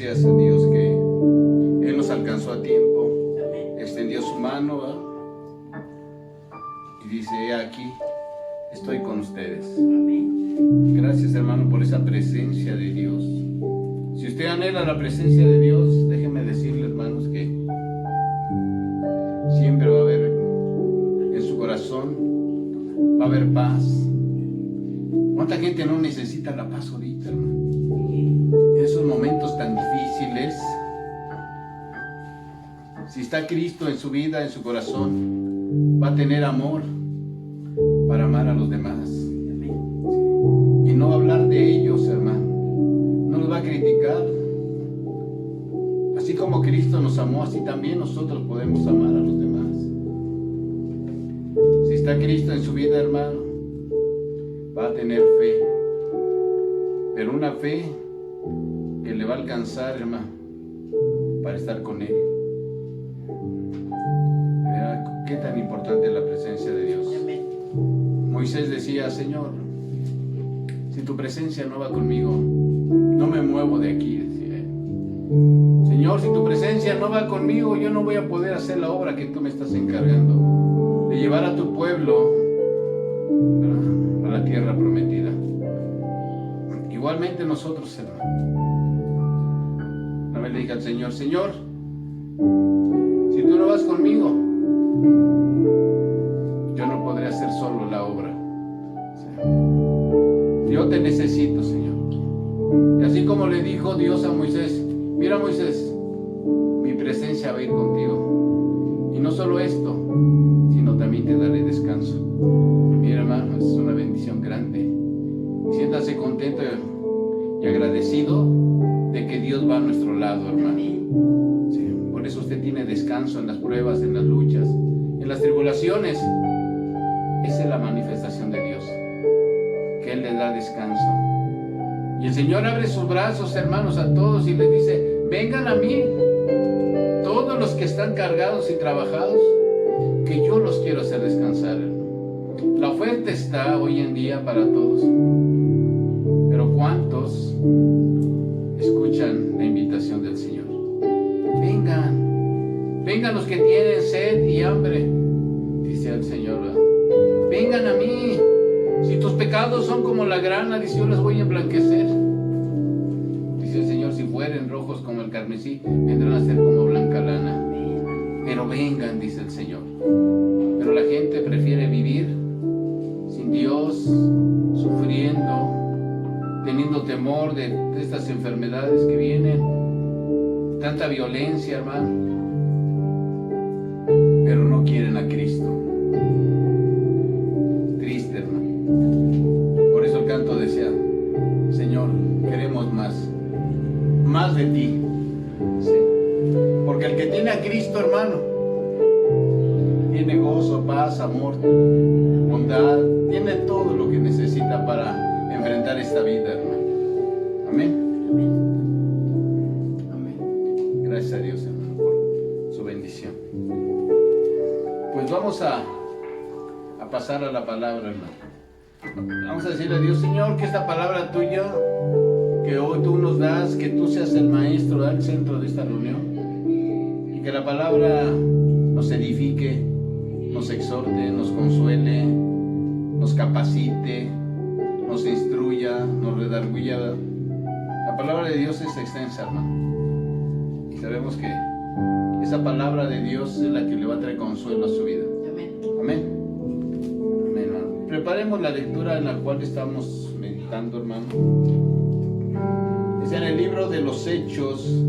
gracias a Dios que Él nos alcanzó a tiempo. Extendió su mano, ¿verdad? Y dice: he aquí, estoy con ustedes. Gracias, hermano, por esa presencia de Dios. Si usted anhela la presencia de Dios, déjeme decirle, hermanos, que siempre va a haber en su corazón, va a haber paz. ¿Cuánta gente no necesita la paz ahorita, hermano? En esos momentos tan difíciles, si está Cristo en su vida, en su corazón, va a tener amor para amar a los demás. Y no va a hablar de ellos, hermano. No los va a criticar. Así como Cristo nos amó, así también nosotros podemos amar a los demás. Si está Cristo en su vida, hermano, va a tener fe. Pero una fe que le va a alcanzar, hermano, para estar con Él. Verá qué tan importante es la presencia de Dios. Moisés decía: Señor, si tu presencia no va conmigo, no me muevo de aquí, decía él. Señor, si tu presencia no va conmigo, yo no voy a poder hacer la obra que tú me estás encargando, de llevar a tu pueblo, ¿verdad?, a la tierra prometida. Igualmente nosotros, hermano. Una vez le dije al Señor: Señor, si tú no vas conmigo, yo no podré hacer solo la obra. Yo te necesito, Señor. Y así como le dijo Dios a Moisés: mira, Moisés, mi presencia va a ir contigo. Y no solo esto, sino también te daré descanso. Mira, hermano, es una bendición grande. Siéntase contento y agradecido de que Dios va a nuestro lado, hermano. Sí, por eso usted tiene descanso en las pruebas, en las luchas, en las tribulaciones. Esa es la manifestación de Dios, que Él le da descanso. Y el Señor abre sus brazos, hermanos, a todos y les dice: vengan a mí, todos los que están cargados y trabajados, que yo los quiero hacer descansar. La oferta está hoy en día para todos, pero ¿cuántos escuchan la invitación del Señor? Vengan los que tienen sed y hambre, dice el Señor, ¿verdad? Vengan a mí. Si tus pecados son como la grana, dice, yo los voy a emblanquecer. Dice el Señor: si fueren rojos como el carmesí, vendrán a ser como blanca lana. Pero vengan, dice el Señor. Pero la gente prefiere vivir sin Dios, sufriendo, teniendo temor de estas enfermedades que vienen, tanta violencia, hermano, pero no quieren a Cristo. Triste, hermano. Por eso el canto decía: Señor, queremos más de ti. Sí. Porque el que tiene a Cristo, hermano, tiene gozo, paz, amor, bondad, tiene todo lo que necesita para enfrentar esta vida, hermano. Amén. Amén. Gracias a Dios, hermano, por su bendición. Pues vamos a pasar a la palabra, hermano. Vamos a decirle a Dios: Señor, que esta palabra tuya, que hoy tú nos das, que tú seas el maestro, el centro de esta reunión, y que la palabra nos edifique, nos exhorte, nos consuele, nos capacite, nos instruya, nos redarguya. La palabra de Dios es extensa, hermano, y sabemos que esa palabra de Dios es la que le va a traer consuelo a su vida. Amén. Amén. Amén, hermano. Preparemos la lectura en la cual estamos meditando, hermano. Es en el libro de los Hechos,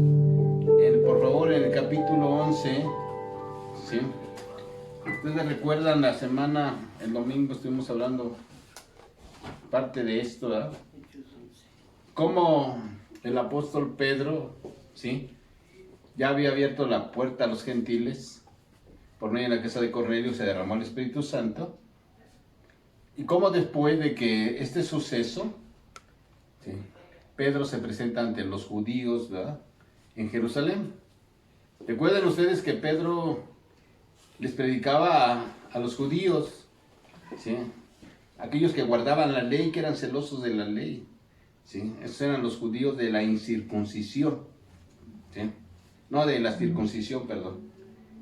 por favor, en el capítulo 11. ¿Sí? Ustedes recuerdan la semana, el domingo estuvimos hablando parte de esto, ¿verdad? Cómo el apóstol Pedro, ¿sí?, ya había abierto la puerta a los gentiles. Por medio de la casa de Cornelio se derramó el Espíritu Santo. Y cómo después de que este suceso, ¿sí?, Pedro se presenta ante los judíos, ¿verdad?, en Jerusalén. Recuerden ustedes que Pedro les predicaba a los judíos, ¿sí?, aquellos que guardaban la ley, que eran celosos de la ley, ¿sí? Esos eran los judíos de la incircuncisión, ¿sí? No, de la circuncisión, perdón.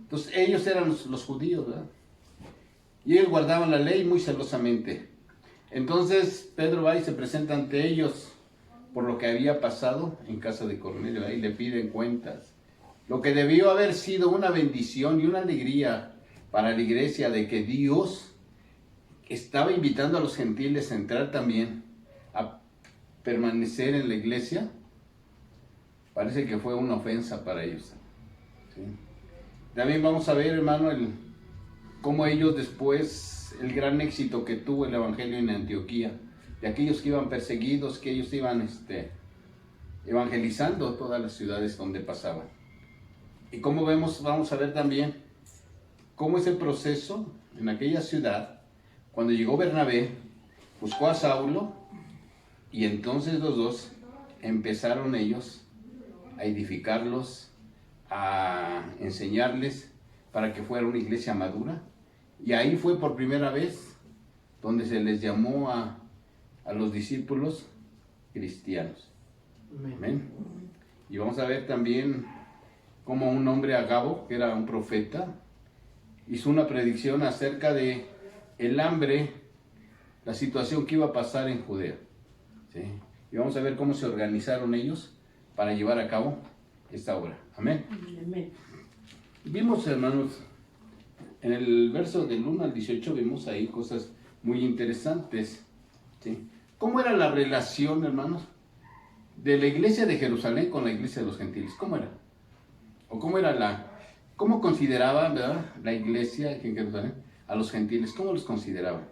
Entonces ellos eran los judíos, ¿verdad? Y ellos guardaban la ley muy celosamente. Entonces Pedro va y se presenta ante ellos por lo que había pasado en casa de Cornelio. Ahí le piden cuentas. Lo que debió haber sido una bendición y una alegría para la iglesia de que Dios estaba invitando a los gentiles a entrar también, a permanecer en la iglesia, parece que fue una ofensa para ellos. ¿Sí? También vamos a ver, hermano, cómo ellos después, el gran éxito que tuvo el evangelio en Antioquía, de aquellos que iban perseguidos, que ellos iban evangelizando todas las ciudades donde pasaban. Y como vemos, vamos a ver también cómo ese proceso en aquella ciudad, cuando llegó Bernabé, buscó a Saulo, y entonces los dos empezaron ellos a edificarlos, a enseñarles para que fuera una iglesia madura. Y ahí fue por primera vez donde se les llamó a los discípulos cristianos. Amén. Y vamos a ver también cómo un hombre, Agabo, que era un profeta, hizo una predicción acerca de el hambre, la situación que iba a pasar en Judea. ¿Sí? Y vamos a ver cómo se organizaron ellos para llevar a cabo esta obra. Amén. Amén. Vimos, hermanos, en el verso del 1 al 18, vimos ahí cosas muy interesantes. ¿Sí? ¿Cómo era la relación, hermanos, de la iglesia de Jerusalén con la iglesia de los gentiles? ¿Cómo era? ¿O cómo consideraba, ¿verdad?, la iglesia en Jerusalén a los gentiles? ¿Cómo los consideraban?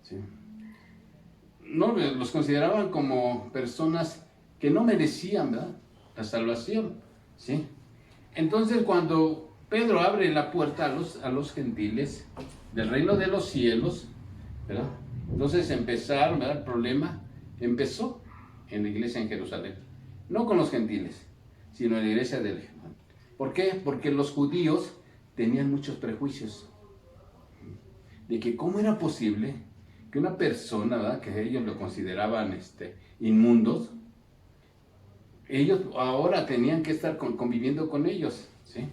¿Sí? No, los consideraban como personas que no merecían, ¿verdad?, la salvación. ¿Sí? Entonces, cuando Pedro abre la puerta a los gentiles del reino de los cielos, ¿verdad?, entonces empezaron, ¿verdad?, el problema empezó en la iglesia en Jerusalén. No con los gentiles, sino en la iglesia de Jerusalén. ¿Por qué? Porque los judíos tenían muchos prejuicios de que cómo era posible que una persona, ¿verdad?, que ellos lo consideraban inmundos, ellos ahora tenían que estar conviviendo con ellos, ¿sí?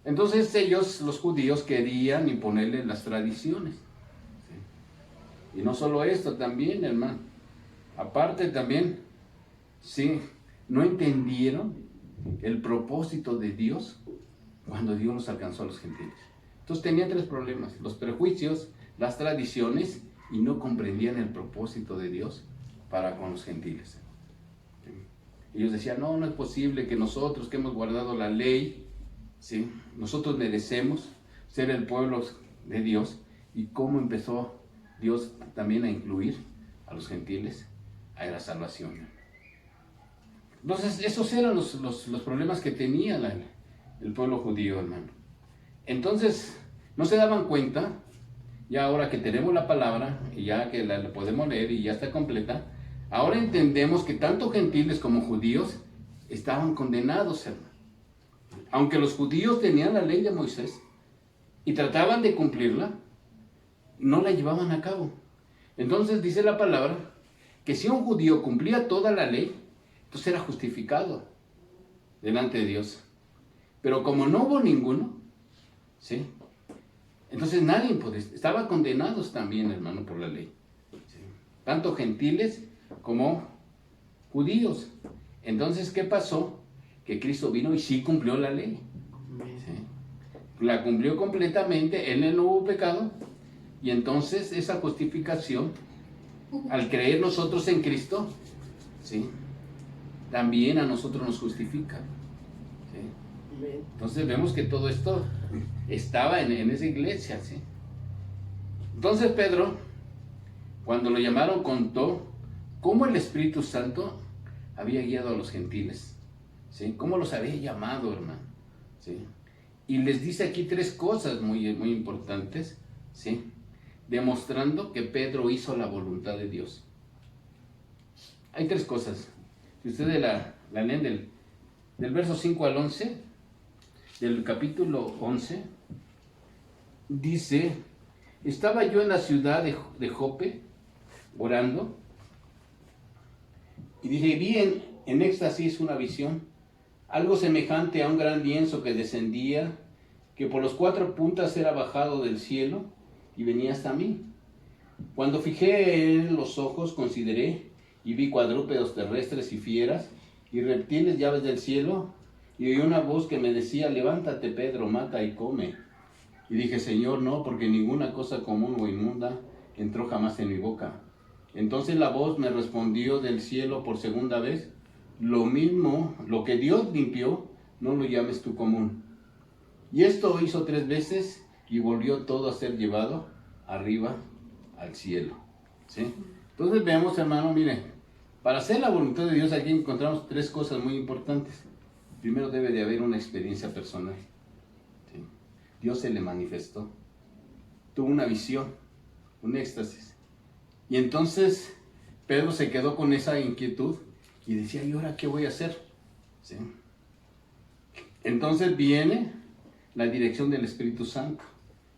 Entonces ellos, los judíos, querían imponerles las tradiciones, ¿sí? Y no solo esto, también, hermano, aparte también, sí, no entendieron el propósito de Dios cuando Dios los alcanzó a los gentiles. Entonces tenían tres problemas: los prejuicios, las tradiciones, y no comprendían el propósito de Dios para con los gentiles. Ellos decían, no es posible que nosotros que hemos guardado la ley, ¿sí?, nosotros merecemos ser el pueblo de Dios. Y cómo empezó Dios también a incluir a los gentiles a la salvación. Entonces esos eran los problemas que tenía el pueblo judío, hermano. Entonces no se daban cuenta, ya ahora que tenemos la palabra y ya que la podemos leer y ya está completa, ahora entendemos que tanto gentiles como judíos estaban condenados, hermano. Aunque los judíos tenían la ley de Moisés y trataban de cumplirla, no la llevaban a cabo. Entonces dice la palabra que si un judío cumplía toda la ley, entonces era justificado delante de Dios. Pero como no hubo ninguno, ¿sí?, entonces nadie podía, estaban condenados también, hermano, por la ley. ¿Sí? Tanto gentiles como judíos. Entonces, ¿qué pasó? Que Cristo vino y sí cumplió la ley. ¿Sí? La cumplió completamente, en él no hubo pecado. Y entonces esa justificación, al creer nosotros en Cristo, ¿sí?, también a nosotros nos justifica. ¿Sí? Entonces vemos que todo esto estaba en esa iglesia. ¿Sí? Entonces Pedro, cuando lo llamaron, contó cómo el Espíritu Santo había guiado a los gentiles, ¿sí?, cómo los había llamado, hermano. ¿Sí? Y les dice aquí tres cosas muy, muy importantes, ¿sí?, demostrando que Pedro hizo la voluntad de Dios. Hay tres cosas. Si ustedes la leen del verso 5 al 11, del capítulo 11, dice: estaba yo en la ciudad de Jope, orando, y dije, vi en éxtasis una visión, algo semejante a un gran lienzo que descendía, que por los 4 puntas era bajado del cielo y venía hasta mí. Cuando fijé en los ojos, consideré y vi cuadrúpedos terrestres y fieras y reptiles llaves del cielo, y oí una voz que me decía: levántate, Pedro, mata y come. Y dije: Señor, no, porque ninguna cosa común o inmunda entró jamás en mi boca. Entonces la voz me respondió del cielo por segunda vez: lo mismo, lo que Dios limpió, no lo llames tú común. Y esto hizo 3 veces y volvió todo a ser llevado arriba al cielo. ¿Sí? Entonces veamos, hermano, mire, para hacer la voluntad de Dios aquí encontramos 3 cosas muy importantes. Primero, debe de haber una experiencia personal. ¿Sí? Dios se le manifestó, tuvo una visión, un éxtasis. Y entonces Pedro se quedó con esa inquietud y decía: ¿y ahora qué voy a hacer? ¿Sí? Entonces viene la dirección del Espíritu Santo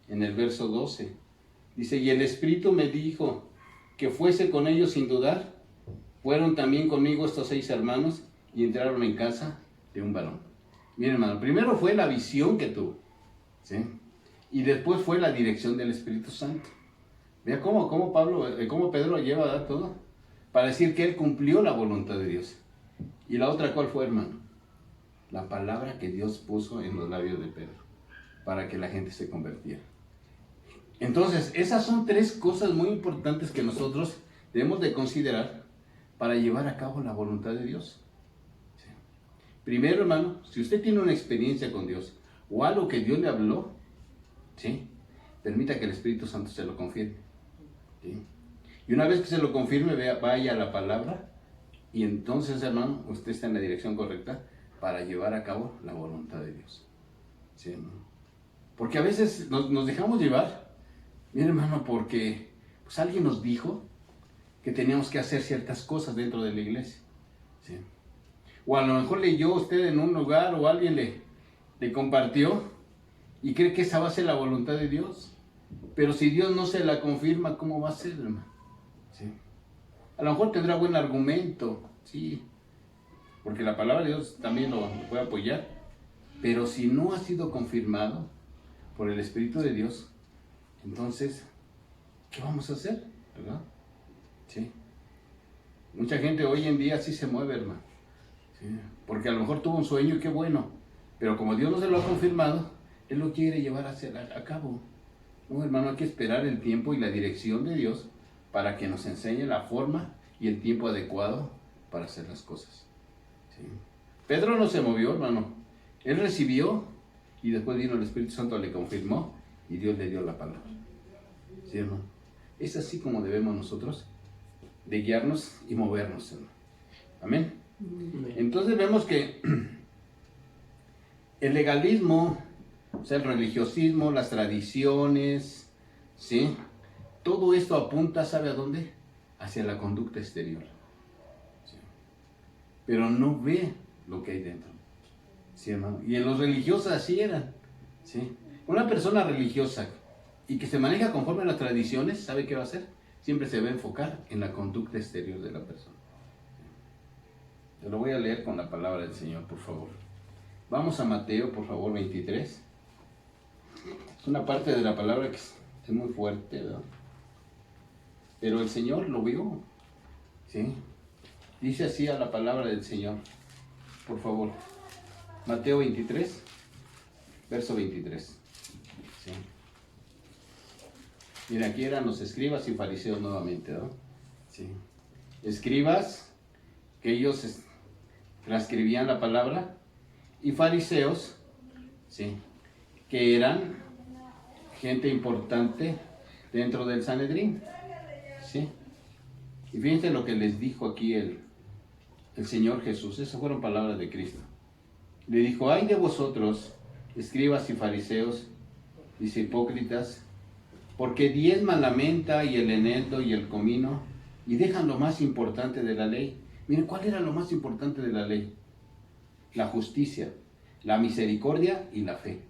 en el verso 12. Dice: y el Espíritu me dijo que fuese con ellos sin dudar. Fueron también conmigo estos 6 hermanos y entraron en casa de un varón. Miren, hermano, primero fue la visión que tuvo, ¿sí? Y después fue la dirección del Espíritu Santo. Vea cómo Pedro lleva a dar todo para decir que él cumplió la voluntad de Dios. Y la otra, ¿cuál fue, hermano? La palabra que Dios puso en los labios de Pedro para que la gente se convirtiera. Entonces, esas son 3 cosas muy importantes que nosotros debemos de considerar para llevar a cabo la voluntad de Dios. ¿Sí? Primero, hermano, si usted tiene una experiencia con Dios o algo que Dios le habló, ¿sí?, permita que el Espíritu Santo se lo confirme. ¿Sí? Y una vez que se lo confirme, vaya a la palabra y entonces, hermano, usted está en la dirección correcta para llevar a cabo la voluntad de Dios. ¿Sí, hermano? Porque a veces nos dejamos llevar, mire, hermano, porque pues alguien nos dijo que teníamos que hacer ciertas cosas dentro de la iglesia. ¿Sí? O a lo mejor leyó usted en un lugar o alguien le compartió y cree que esa va a ser la voluntad de Dios. Pero si Dios no se la confirma, ¿cómo va a ser, hermano? ¿Sí? A lo mejor tendrá buen argumento, sí, porque la palabra de Dios también lo puede apoyar. Pero si no ha sido confirmado por el Espíritu de Dios, entonces, ¿qué vamos a hacer? ¿Verdad? ¿Sí? Mucha gente hoy en día sí se mueve, hermano. ¿Sí? Porque a lo mejor tuvo un sueño y qué bueno. Pero como Dios no se lo ha confirmado, Él lo quiere llevar a cabo. No, hermano, hay que esperar el tiempo y la dirección de Dios para que nos enseñe la forma y el tiempo adecuado para hacer las cosas. ¿Sí? Pedro no se movió, hermano. Él recibió y después vino el Espíritu Santo, le confirmó y Dios le dio la palabra. ¿Sí, hermano? Es así como debemos nosotros de guiarnos y movernos, hermano. Amén. Entonces vemos que el legalismo, o sea, el religiosismo, las tradiciones, ¿sí?, todo esto apunta, ¿sabe a dónde? Hacia la conducta exterior. ¿Sí? Pero no ve lo que hay dentro. ¿Sí, hermano? Y en los religiosos así eran. ¿Sí? Una persona religiosa y que se maneja conforme a las tradiciones, ¿sabe qué va a hacer? Siempre se va a enfocar en la conducta exterior de la persona. ¿Sí? Te lo voy a leer con la palabra del Señor, por favor. Vamos a Mateo, por favor, 23. Es una parte de la palabra que es muy fuerte, ¿verdad? Pero el Señor lo vio. ¿Sí? Dice así a la palabra del Señor. Por favor. Mateo 23, verso 23. ¿Sí? Mira, aquí eran los escribas y fariseos nuevamente, ¿no? ¿Sí? Escribas, que ellos transcribían la palabra, y fariseos, ¿sí?, que eran gente importante dentro del Sanedrín. ¿Sí? Y fíjense lo que les dijo aquí el Señor Jesús. Esas fueron palabras de Cristo. Le dijo: ay de vosotros, escribas y fariseos, dice, hipócritas, porque diezman la menta y el eneldo y el comino y dejan lo más importante de la ley. Miren, ¿cuál era lo más importante de la ley? La justicia, la misericordia y la fe.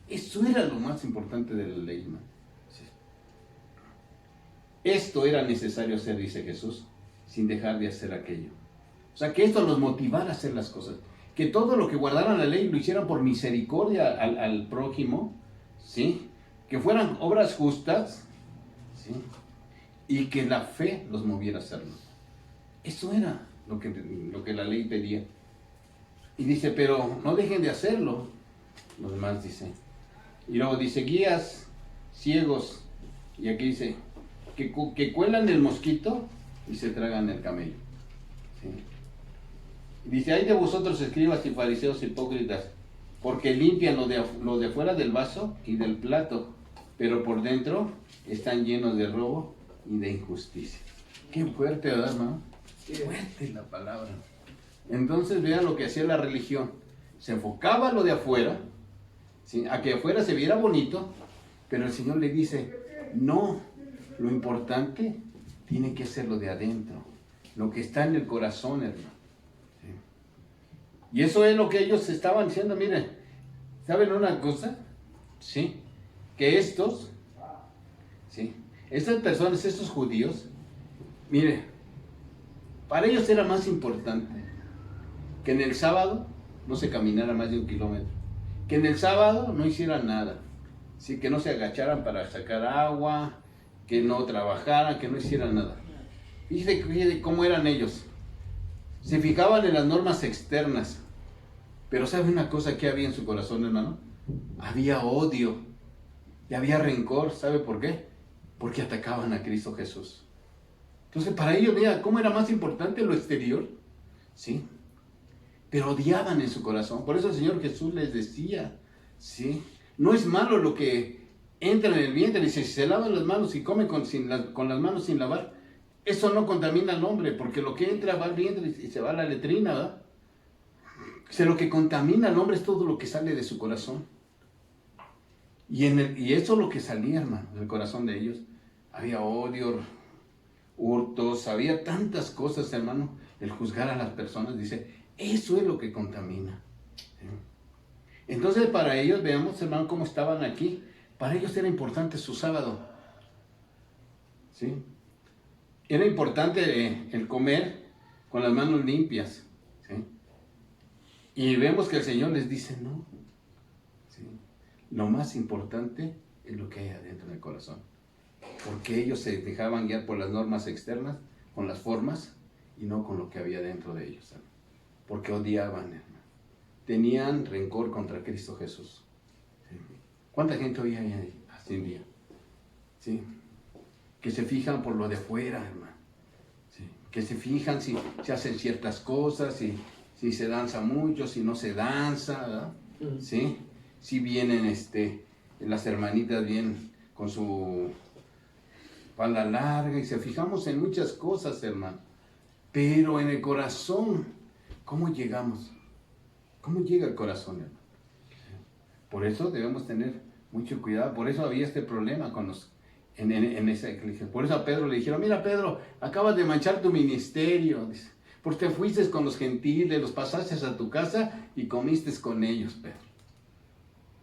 Eso era lo más importante de la ley, hermano. Sí. Esto era necesario hacer, dice Jesús, sin dejar de hacer aquello. O sea, que esto los motivara a hacer las cosas. que todo lo que guardaran la ley lo hicieran por misericordia al prójimo, ¿sí? Que fueran obras justas, ¿sí? Y que la fe los moviera a hacerlo. Eso era lo que la ley pedía. Y dice, pero no dejen de hacerlo. Lo demás dice. Y luego dice, guías ciegos. Y aquí dice, que cuelan el mosquito y se tragan el camello. ¿Sí? Dice, hay de vosotros escribas y fariseos hipócritas, porque limpian lo de afuera del vaso y del plato, pero por dentro están llenos de robo y de injusticia. Qué fuerte, ¿verdad, hermano? Qué fuerte la palabra. Entonces vean lo que hacía la religión. Se enfocaba a lo de afuera, ¿sí? A que afuera se viera bonito, pero el Señor le dice, no, lo importante tiene que ser lo de adentro, lo que está en el corazón, hermano. ¿Sí? Y eso es lo que ellos estaban diciendo. Miren, ¿saben una cosa? Sí, que estos, sí, estas personas, estos judíos, miren, para ellos era más importante que en el sábado no se caminara más de 1 kilómetro, que en el sábado no hicieran nada, ¿sí? Que no se agacharan para sacar agua, que no trabajaran, que no hicieran nada. Fíjate cómo eran ellos. Se fijaban en las normas externas, pero ¿sabe una cosa que había en su corazón, hermano? Había odio y había rencor. ¿Sabe por qué? Porque atacaban a Cristo Jesús. Entonces para ellos, mira, ¿cómo era más importante lo exterior? ¿Sí? Pero odiaban en su corazón. Por eso el Señor Jesús les decía, ¿sí? No es malo lo que entra en el vientre. Dice, si se lavan las manos y come con las manos sin lavar, eso no contamina al hombre, porque lo que entra va al vientre y se va a la letrina, ¿verdad? O sea, lo que contamina al hombre es todo lo que sale de su corazón. Y eso es lo que salía, hermano, del corazón de ellos. Había odio, hurtos, había tantas cosas, hermano. El juzgar a las personas, dice, eso es lo que contamina. ¿Sí? Entonces para ellos, veamos, hermano, cómo estaban aquí. Para ellos era importante su sábado. ¿Sí? Era importante el comer con las manos limpias. ¿Sí? Y vemos que el Señor les dice, no. ¿Sí? Lo más importante es lo que hay adentro del corazón. Porque ellos se dejaban guiar por las normas externas, con las formas, y no con lo que había dentro de ellos. ¿Sabes? Porque odiaban, hermano. Tenían rencor contra Cristo Jesús. ¿Sí? ¿Cuánta gente hoy hay ahí, así en día? ¿Sí? Que se fijan por lo de afuera, hermano. ¿Sí? Que se fijan si hacen ciertas cosas, si se danza mucho, si no se danza, ¿verdad? ¿Sí? Si vienen las hermanitas bien con su falda larga, y se fijamos en muchas cosas, hermano. Pero en el corazón, ¿cómo llegamos? ¿Cómo llega el corazón, hermano? Por eso debemos tener mucho cuidado. Por eso había este problema en esa iglesia. Por eso a Pedro le dijeron, mira Pedro, acabas de manchar tu ministerio. Dice, porque te fuiste con los gentiles, los pasaste a tu casa y comiste con ellos, Pedro.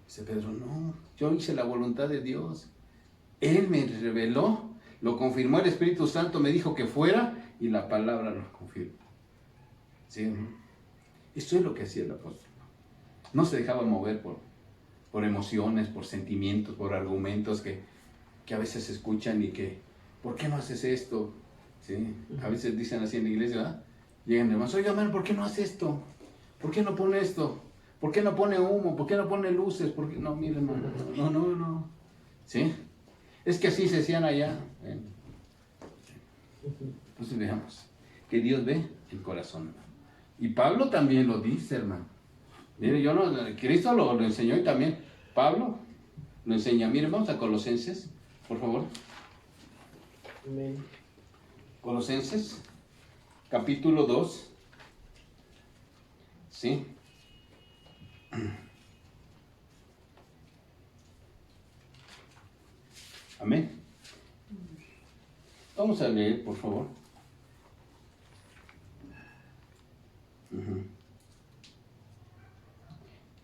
Dice Pedro, no, yo hice la voluntad de Dios. Él me reveló, lo confirmó el Espíritu Santo, me dijo que fuera y la palabra lo confirmó. ¿Sí? Eso es lo que hacía el apóstol. No se dejaba mover por emociones, por sentimientos, por argumentos que a veces se escuchan y que, ¿por qué no haces esto? ¿Sí? A veces dicen así en la iglesia, ¿verdad? Llegan hermanos, oiga, hermano, ¿por qué no hace esto? ¿Por qué no pone esto? ¿Por qué no pone humo? ¿Por qué no pone luces? ¿Por qué? No, mire, hermano, no. ¿Sí? Es que así se hacían allá. Entonces veamos, que Dios ve el corazón, hermano. Y Pablo también lo dice, hermano. Mire, Cristo lo enseñó y también Pablo lo enseña. Mire, vamos a Colosenses, por favor. Amén. Colosenses, capítulo 2. ¿Sí? Amén. Vamos a leer, por favor.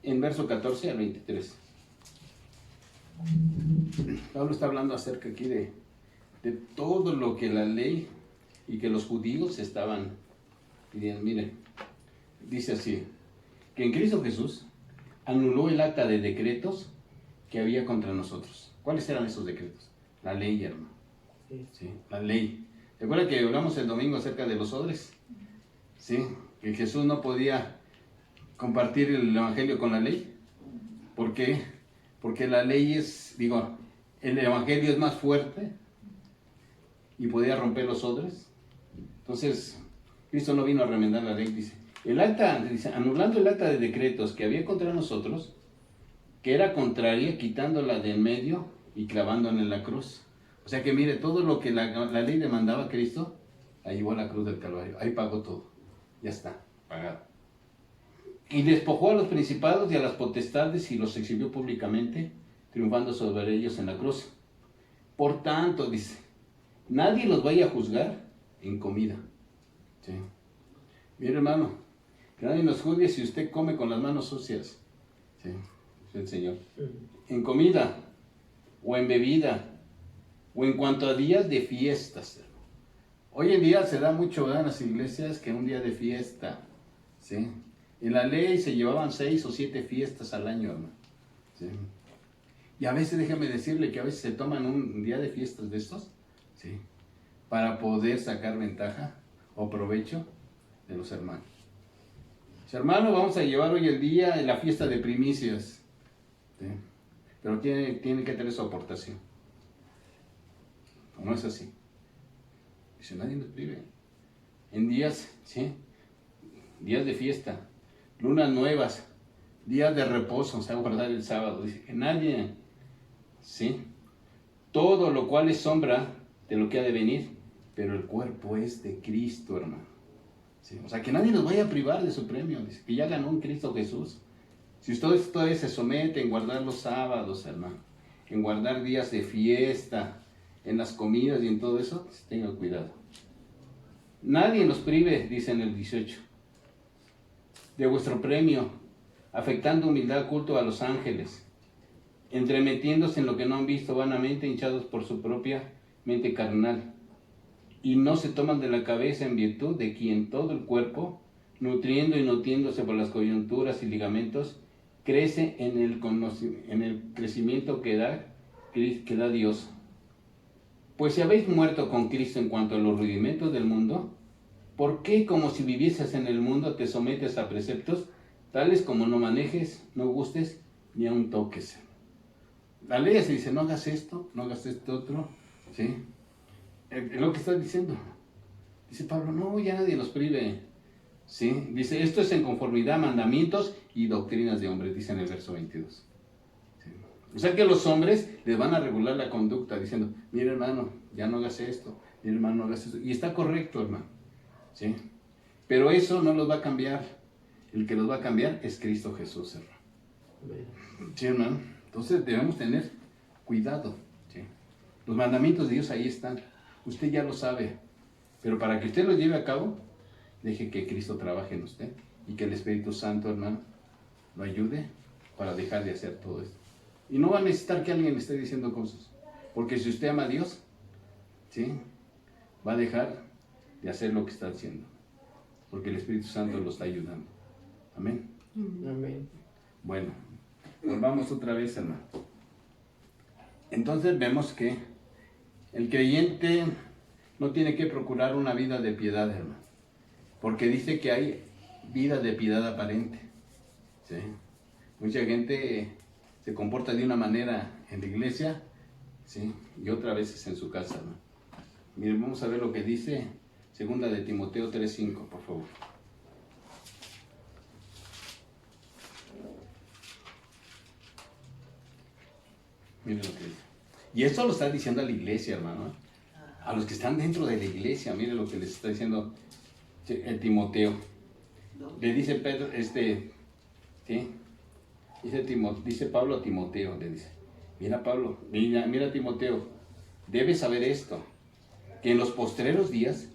En verso 14 al 23. Pablo está hablando acerca aquí de todo lo que la ley y que los judíos estaban pidiendo. Mire, dice así, que en Cristo Jesús anuló el acta de decretos que había contra nosotros. ¿Cuáles eran esos decretos? La ley, hermano. Sí, la ley. ¿Recuerda que hablamos el domingo acerca de los odres? Sí, que Jesús no podía compartir el evangelio con la ley. ¿Por qué? Porque la ley el evangelio es más fuerte y podía romper los odres. Entonces, Cristo no vino a remendar la ley, dice. Anulando el acta de decretos que había contra nosotros, que era contraria, quitándola de en medio y clavándola en la cruz. O sea que mire, todo lo que la ley demandaba a Cristo, ahí llevó a la cruz del Calvario, ahí pagó todo, ya está, pagado. Y despojó a los principados y a las potestades y los exhibió públicamente, triunfando sobre ellos en la cruz. Por tanto, dice, nadie los vaya a juzgar en comida. ¿Sí? Mire, hermano, que nadie nos juzgue si usted come con las manos sucias. ¿Sí? El Señor. En comida, o en bebida, o en cuanto a días de fiestas. Hoy en día se da mucho, ¿verdad?, en las iglesias que un día de fiesta. ¿Sí? En la ley se llevaban 6 o 7 fiestas al año, hermano. ¿Sí? Y a veces, déjame decirle que a veces se toman un día de fiestas de estos, ¿sí?, para poder sacar ventaja o provecho de los hermanos. Hermano, vamos a llevar hoy el día de la fiesta de primicias. ¿Sí? Pero tiene que tener su aportación. No es así. Dice, nadie nos prive. En días, ¿sí?, días de fiesta, lunas nuevas, días de reposo, o sea, guardar el sábado. Dice que nadie, ¿sí? Todo lo cual es sombra de lo que ha de venir, pero el cuerpo es de Cristo, hermano. ¿Sí? O sea, que nadie nos vaya a privar de su premio. Dice que ya ganó en Cristo Jesús. Si ustedes se someten en guardar los sábados, hermano, en guardar días de fiesta, en las comidas y en todo eso, pues tengan cuidado. Nadie nos prive, dice en el 18, de vuestro premio, afectando humildad, culto a los ángeles, entremetiéndose en lo que no han visto vanamente, hinchados por su propia mente carnal, y no se toman de la cabeza en virtud de quien todo el cuerpo, nutriendo y nutriéndose por las coyunturas y ligamentos, crece en el crecimiento que da Dios. Pues si habéis muerto con Cristo en cuanto a los rudimentos del mundo, ¿por qué, como si vivieses en el mundo, te sometes a preceptos tales como no manejes, no gustes, ni aun toques? La ley se dice, no hagas esto, no hagas esto otro, ¿sí? Es lo que está diciendo. Dice Pablo, no, ya nadie nos prive, ¿sí? Dice, esto es en conformidad a mandamientos y doctrinas de hombres, dice en el verso 22. ¿Sí? O sea que los hombres les van a regular la conducta, diciendo, mira, hermano, ya no hagas esto, mira, hermano, no hagas esto. Y está correcto, hermano, ¿sí? Pero eso no los va a cambiar. El que los va a cambiar es Cristo Jesús, hermano. Sí, hermano. Entonces debemos tener cuidado, ¿sí? Los mandamientos de Dios ahí están. Usted ya lo sabe. Pero para que usted los lleve a cabo, deje que Cristo trabaje en usted y que el Espíritu Santo, hermano, lo ayude para dejar de hacer todo esto. Y no va a necesitar que alguien le esté diciendo cosas. Porque si usted ama a Dios, ¿sí?, va a dejar de hacer lo que está haciendo. Porque el Espíritu Santo lo está ayudando. Amén. Amén. Bueno, volvamos otra vez, hermano. Entonces vemos que el creyente no tiene que procurar una vida de piedad, hermano. Porque dice que hay vida de piedad aparente. ¿Sí? Mucha gente se comporta de una manera en la iglesia, ¿sí?, y otra vez en su casa, hermano. Miren, vamos a ver lo que dice 2 de Timoteo 3:5, por favor. Miren lo que dice. Y esto lo está diciendo a la iglesia, hermano. A los que están dentro de la iglesia, miren lo que les está diciendo el Timoteo. Le dice Pedro, ¿sí? Dice Pablo a Timoteo, le dice, mira Pablo, mira Timoteo, debes saber esto, que en los postreros días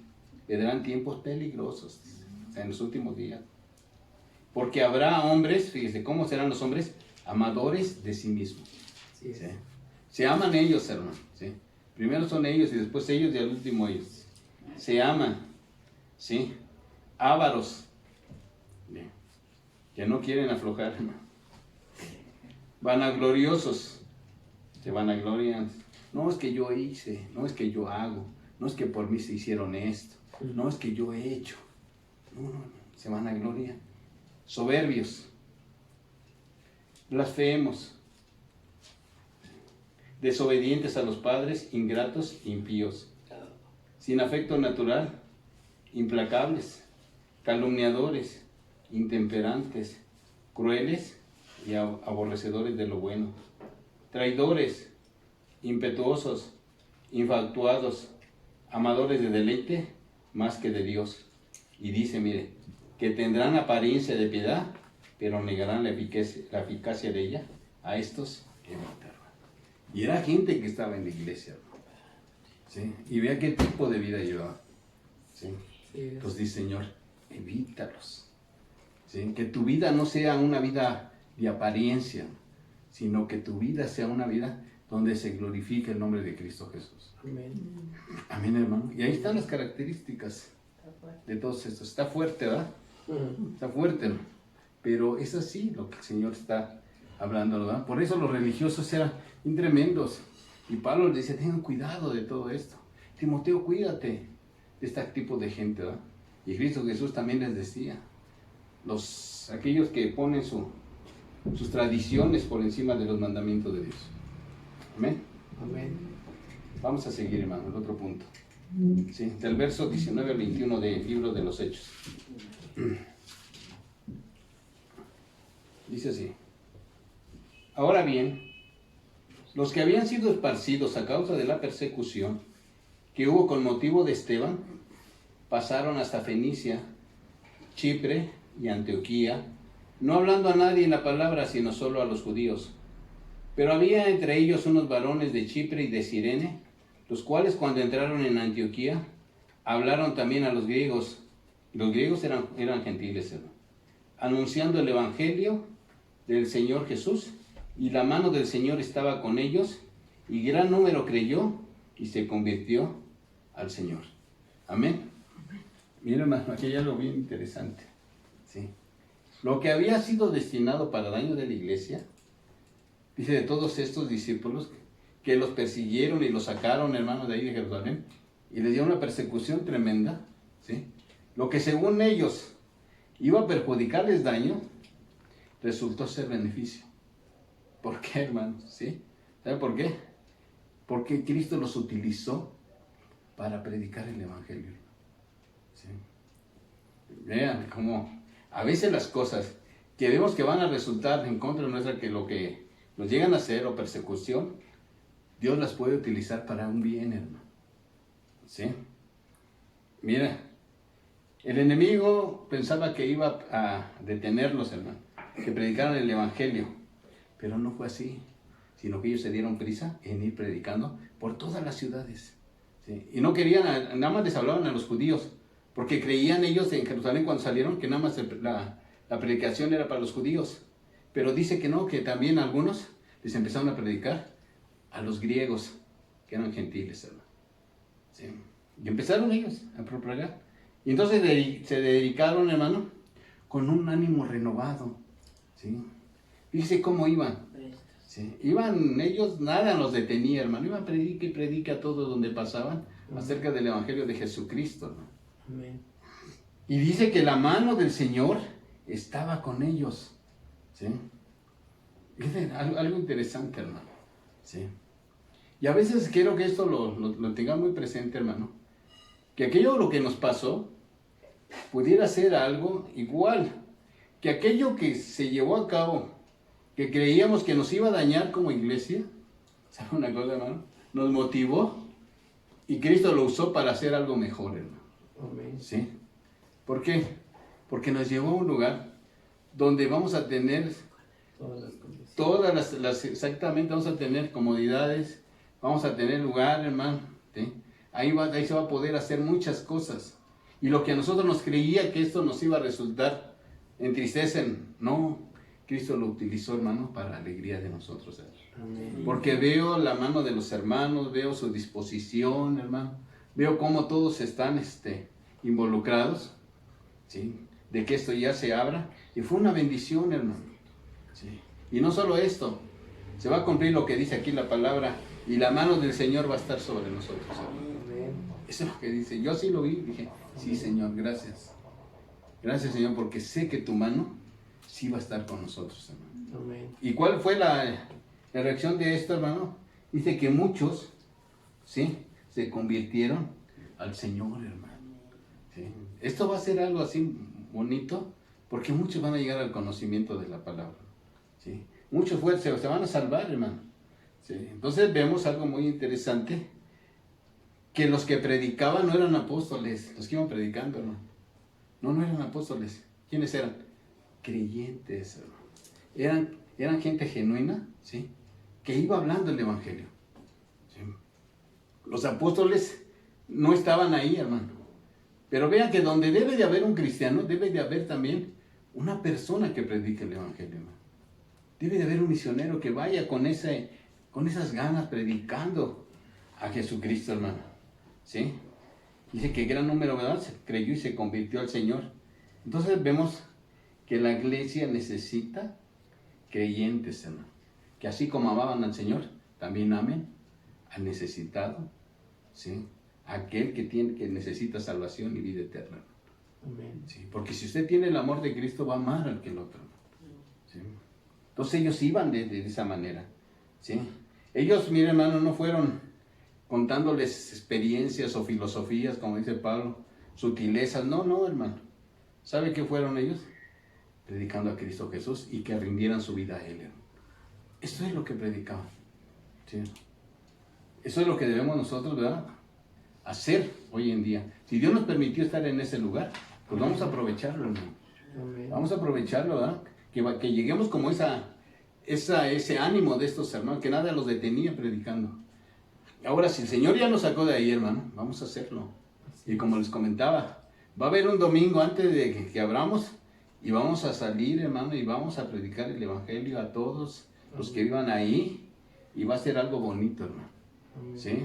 vendrán tiempos peligrosos, o sea, en los últimos días. Porque habrá hombres, fíjese, ¿cómo serán los hombres? Amadores de sí mismos. ¿Sí? Se aman ellos, hermano, ¿sí? Primero son ellos y después ellos y al último ellos. Se aman, ¿sí? Ávaros. Bien. que no quieren aflojar, hermano. Vanagloriosos, se vanaglorian. No es que yo hice, no es que yo hago, no es que por mí se hicieron esto, no es que yo he hecho. No, se vanaglorian. Soberbios, blasfemos, desobedientes a los padres, ingratos, impíos, sin afecto natural, implacables, calumniadores, intemperantes, crueles y aborrecedores de lo bueno, traidores, impetuosos, infatuados, amadores de deleite más que de Dios. Y dice, mire, que tendrán apariencia de piedad, pero negarán la eficacia de ella. A estos evitar. Y era gente que estaba en la iglesia, ¿sí? Y vea qué tipo de vida llevaba, ¿sí? Entonces dice, Señor, evítalos, ¿sí? Que tu vida no sea una vida de apariencia, sino que tu vida sea una vida donde se glorifique el nombre de Cristo Jesús. Amén. Amén, hermano. Y ahí están las características de todos estos. Está fuerte, ¿verdad? Está fuerte, ¿no? Pero es así lo que el Señor está hablando, ¿verdad? Por eso los religiosos eran tremendos. Y Pablo les dice, tengan cuidado de todo esto. Timoteo, cuídate de este tipo de gente, ¿verdad? Y Cristo Jesús también les decía, aquellos que ponen sus tradiciones por encima de los mandamientos de Dios. Amén. Amén. Vamos a seguir, hermano, el otro punto. Sí, del verso 19 al 21 del libro de los Hechos. Dice así. Ahora bien, los que habían sido esparcidos a causa de la persecución que hubo con motivo de Esteban, pasaron hasta Fenicia, Chipre y Antioquía, no hablando a nadie en la palabra, sino solo a los judíos. Pero había entre ellos unos varones de Chipre y de Cirene, los cuales cuando entraron en Antioquía, hablaron también a los griegos. Los griegos eran gentiles, hermano, anunciando el evangelio del Señor Jesús, y la mano del Señor estaba con ellos, y gran número creyó y se convirtió al Señor. Amén. Miren, hermano, aquí hay algo bien interesante. ¿Sí? Lo que había sido destinado para daño de la iglesia, dice, de todos estos discípulos que los persiguieron y los sacaron, hermanos, de ahí de Jerusalén, y les dio una persecución tremenda, ¿sí? Lo que según ellos iba a perjudicarles daño, resultó ser beneficio. ¿Por qué, hermanos? ¿Sí? ¿Sabe por qué? Porque Cristo los utilizó para predicar el evangelio. ¿Sí? Vean cómo a veces las cosas que vemos que van a resultar en contra nuestra, que lo que nos llegan a hacer o persecución, Dios las puede utilizar para un bien, hermano. ¿Sí? Mira, el enemigo pensaba que iba a detenerlos, hermano, que predicaran el evangelio, pero no fue así, sino que ellos se dieron prisa en ir predicando por todas las ciudades. ¿Sí? Y no querían, nada más les hablaban a los judíos, porque creían ellos en Jerusalén cuando salieron que nada más la predicación era para los judíos. Pero dice que no, que también algunos les empezaron a predicar a los griegos, que eran gentiles, hermano. ¿Sí? Y empezaron ellos a propagar. Y entonces se dedicaron, hermano, con un ánimo renovado. ¿Sí? Fíjese cómo iban. ¿Sí? Iban ellos, nada los detenía, hermano. Iban predica y predica a todos donde pasaban acerca del evangelio de Jesucristo, ¿no? Amén. Y dice que la mano del Señor estaba con ellos. ¿Sí? Fíjate, algo interesante, hermano. ¿Sí? Y a veces quiero que esto lo tengan muy presente, hermano. Que aquello lo que nos pasó pudiera ser algo igual. Que aquello que se llevó a cabo, que creíamos que nos iba a dañar como iglesia, ¿sabe una cosa, hermano? Nos motivó y Cristo lo usó para hacer algo mejor, hermano. Amén. ¿Sí? ¿Por qué? Porque nos llevó a un lugar donde vamos a tener exactamente, vamos a tener comodidades, vamos a tener lugar, hermano. ¿Sí? Ahí se va a poder hacer muchas cosas. Y lo que a nosotros nos creía que esto nos iba a resultar en tristeza, no. Cristo lo utilizó, hermano, para la alegría de nosotros, hermano. Amén. Porque veo la mano de los hermanos, veo su disposición, hermano. Veo cómo todos están involucrados. ¿Sí? de que esto ya se abra. Y fue una bendición, hermano. Sí. Y no solo esto, se va a cumplir lo que dice aquí la palabra, y la mano del Señor va a estar sobre nosotros, hermano. Eso es lo que dice. Yo así lo vi, dije, sí, Señor, gracias. Gracias, Señor, porque sé que tu mano sí va a estar con nosotros, hermano. Amén. ¿Y cuál fue la reacción de esto, hermano? Dice que muchos, ¿sí?, se convirtieron al Señor, hermano. ¿Sí? Esto va a ser algo así bonito, porque muchos van a llegar al conocimiento de la palabra. ¿Sí? Muchos se van a salvar, hermano. ¿Sí? Entonces vemos algo muy interesante, que los que predicaban no eran apóstoles, los que iban predicando, hermano. No eran apóstoles. ¿Quiénes eran? Creyentes, hermano. Eran gente genuina, ¿sí?, que iba hablando el evangelio. ¿Sí? Los apóstoles no estaban ahí, hermano. Pero vean que donde debe de haber un cristiano, debe de haber también una persona que predique el evangelio, hermano. Debe de haber un misionero que vaya con esas ganas predicando a Jesucristo, hermano. ¿Sí? Dice que gran número, ¿verdad?, se creyó y se convirtió al Señor. Entonces vemos que la iglesia necesita creyentes, hermano. Que así como amaban al Señor, también amen al necesitado, ¿sí?, aquel que necesita salvación y vida eterna. Amén. ¿Sí? Porque si usted tiene el amor de Cristo, va a amar al que el otro. ¿Sí? Entonces ellos iban de esa manera. ¿Sí? Ellos, mire, hermano, no fueron contándoles experiencias o filosofías, como dice Pablo, sutilezas. No, hermano. ¿Sabe qué fueron ellos? Predicando a Cristo Jesús y que rindieran su vida a Él, hermano. Esto es lo que predicaban. ¿Sí? Eso es lo que debemos nosotros, ¿verdad?, hacer hoy en día. Si Dios nos permitió estar en ese lugar, pues vamos a aprovecharlo, hermano. Amén. Vamos a aprovecharlo, ¿verdad? Que lleguemos como ese ánimo de estos hermanos, que nada los detenía predicando. Ahora, si el Señor ya nos sacó de ahí, hermano, vamos a hacerlo. Y como les comentaba, va a haber un domingo antes de que abramos, y vamos a salir, hermano, y vamos a predicar el evangelio a todos los que vivan ahí, y va a ser algo bonito, hermano. Amén. ¿Sí?